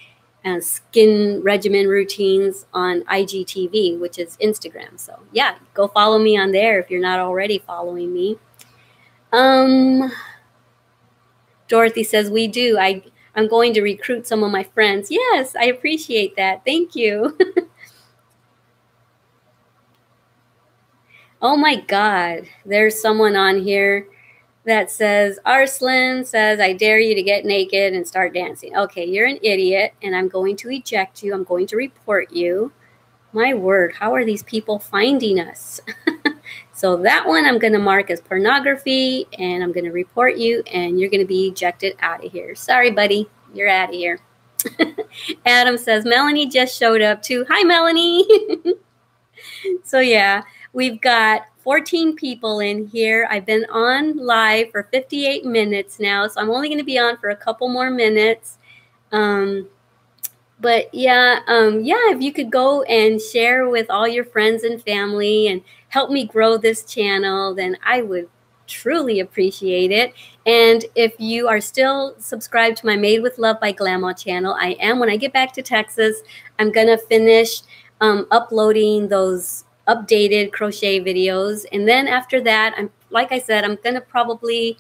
skin regimen routines on IGTV, which is Instagram. So yeah, go follow me on there if you're not already following me. Dorothy says, we do. I'm going to recruit some of my friends. Yes, I appreciate that. Thank you. Oh my God. There's someone on here that says, Arslan says, I dare you to get naked and start dancing. Okay, you're an idiot, and I'm going to eject you. I'm going to report you. My word, how are these people finding us? So that one I'm going to mark as pornography, and I'm going to report you, and you're going to be ejected out of here. Sorry, buddy. You're out of here. Adam says, Melanie just showed up too. Hi, Melanie. So yeah, we've got 14 people in here. I've been on live for 58 minutes now, so I'm only going to be on for a couple more minutes. But yeah, if you could go and share with all your friends and family and help me grow this channel, then I would truly appreciate it. And if you are still subscribed to my Made with Love by Glama channel, I am. When I get back to Texas, I'm going to finish uploading those updated crochet videos. And then after that, like I said, I'm going to probably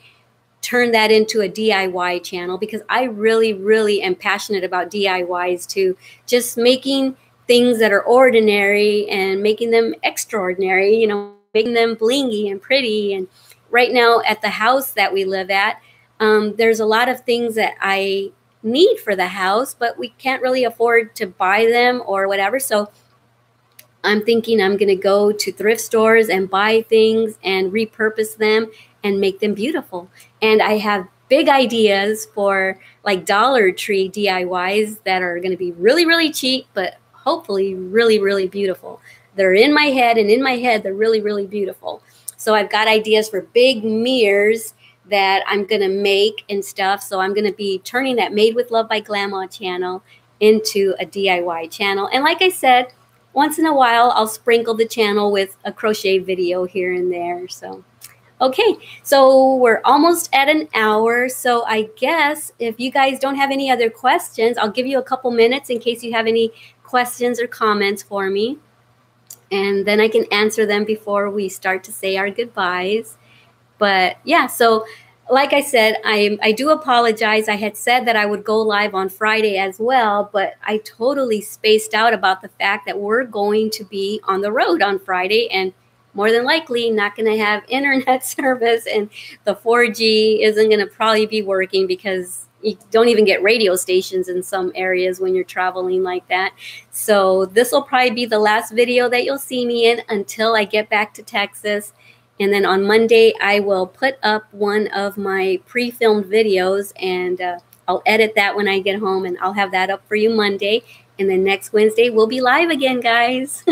turn that into a DIY channel, because I really, really am passionate about DIYs too. Just making things that are ordinary and making them extraordinary, you know, making them blingy and pretty. And right now at the house that we live at, there's a lot of things that I need for the house, but we can't really afford to buy them or whatever. So I'm thinking I'm going to go to thrift stores and buy things and repurpose them and make them beautiful. And I have big ideas for like Dollar Tree DIYs that are going to be really, really cheap, but hopefully really, really beautiful. They're in my head, and in my head, they're really, really beautiful. So I've got ideas for big mirrors that I'm going to make and stuff. So I'm going to be turning that Made with Love by Glama channel into a DIY channel. And like I said, once in a while, I'll sprinkle the channel with a crochet video here and there. So, okay, so we're almost at an hour. So I guess if you guys don't have any other questions, I'll give you a couple minutes in case you have any questions or comments for me. And then I can answer them before we start to say our goodbyes. But yeah, so like I said, I do apologize. I had said that I would go live on Friday as well, but I totally spaced out about the fact that we're going to be on the road on Friday, and more than likely not going to have internet service, and the 4G isn't going to probably be working because you don't even get radio stations in some areas when you're traveling like that. So this will probably be the last video that you'll see me in until I get back to Texas. And then on Monday, I will put up one of my pre-filmed videos, and I'll edit that when I get home, and I'll have that up for you Monday. And then next Wednesday, we'll be live again, guys.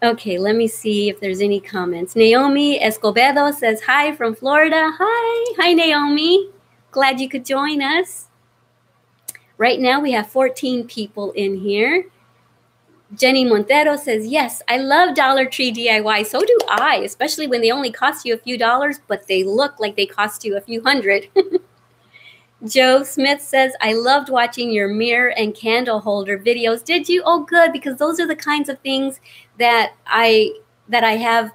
Okay, let me see if there's any comments. Naomi Escobedo says, hi from Florida. Hi. Hi, Naomi. Glad you could join us. Right now, we have 14 people in here. Jenny Montero says, yes, I love Dollar Tree DIY. So do I, especially when they only cost you a few dollars, but they look like they cost you a few hundred. Joe Smith says, I loved watching your mirror and candle holder videos. Did you? Oh, good, because those are the kinds of things that I have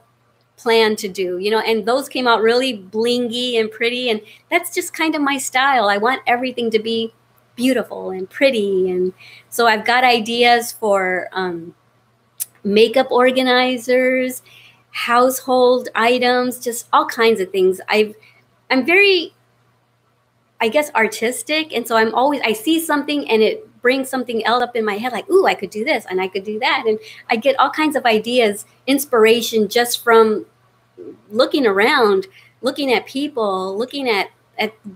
planned to do, you know, and those came out really blingy and pretty, and that's just kind of my style. I want everything to be beautiful and pretty, and so I've got ideas for makeup organizers, household items, just all kinds of things. I'm very, I guess, artistic, and so I see something and it brings something else up in my head, like, ooh, I could do this and I could do that, and I get all kinds of ideas, inspiration just from looking around, looking at people, looking at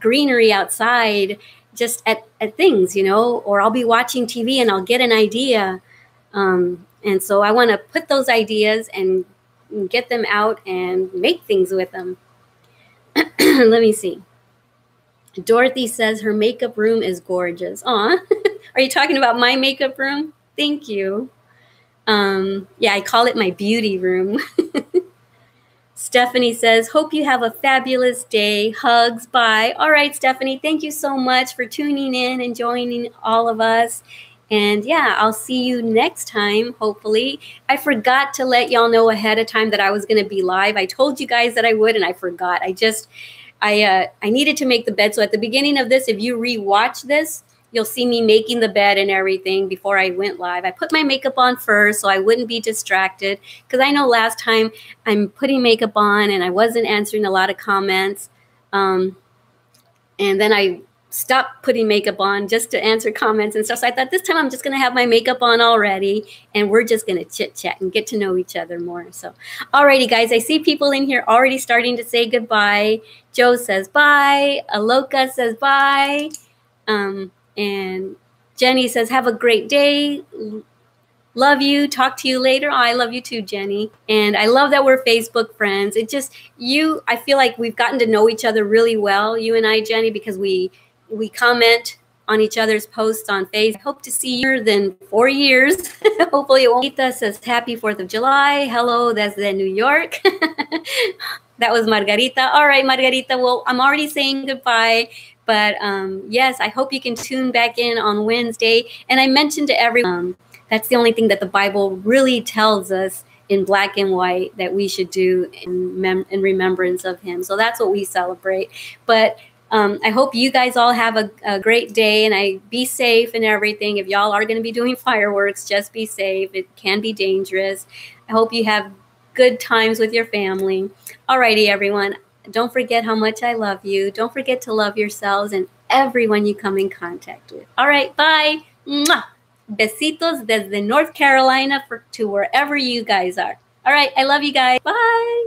greenery outside, just at things, you know, or I'll be watching TV and I'll get an idea. And so I want to put those ideas and get them out and make things with them. Let me see. Dorothy says her makeup room is gorgeous. Aw, are you talking about my makeup room? Thank you. Yeah, I call it my beauty room. Stephanie says, hope you have a fabulous day. Hugs. Bye. All right, Stephanie, thank you so much for tuning in and joining all of us. And yeah, I'll see you next time, hopefully. I forgot to let y'all know ahead of time that I was going to be live. I told you guys that I would, and I forgot. I needed to make the bed. So at the beginning of this, if you rewatch this, you'll see me making the bed and everything before I went live. I put my makeup on first so I wouldn't be distracted, because I know last time I'm putting makeup on and I wasn't answering a lot of comments. And then I stopped putting makeup on just to answer comments and stuff. So I thought this time I'm just going to have my makeup on already, and we're just going to chit chat and get to know each other more. So, alrighty, guys, I see people in here already starting to say goodbye. Joe says bye. Aloka says bye. And Jenny says, have a great day. Love you. Talk to you later. Oh, I love you too, Jenny. And I love that we're Facebook friends. It just, I feel like we've gotten to know each other really well, you and I, Jenny, because we comment on each other's posts on Facebook. I hope to see you in 4 years. Hopefully it won't. Rita says, happy 4th of July. Hello, that's the New York. That was Margarita. All right, Margarita. Well, I'm already saying goodbye. But yes, I hope you can tune back in on Wednesday. And I mentioned to everyone, that's the only thing that the Bible really tells us in black and white that we should do in remembrance of him. So that's what we celebrate. But I hope you guys all have a great day, and be safe and everything. If y'all are going to be doing fireworks, just be safe. It can be dangerous. I hope you have good times with your family. Alrighty, everyone. Don't forget how much I love you. Don't forget to love yourselves and everyone you come in contact with. All right, bye. Mwah. Besitos desde North Carolina to wherever you guys are. All right, I love you guys. Bye.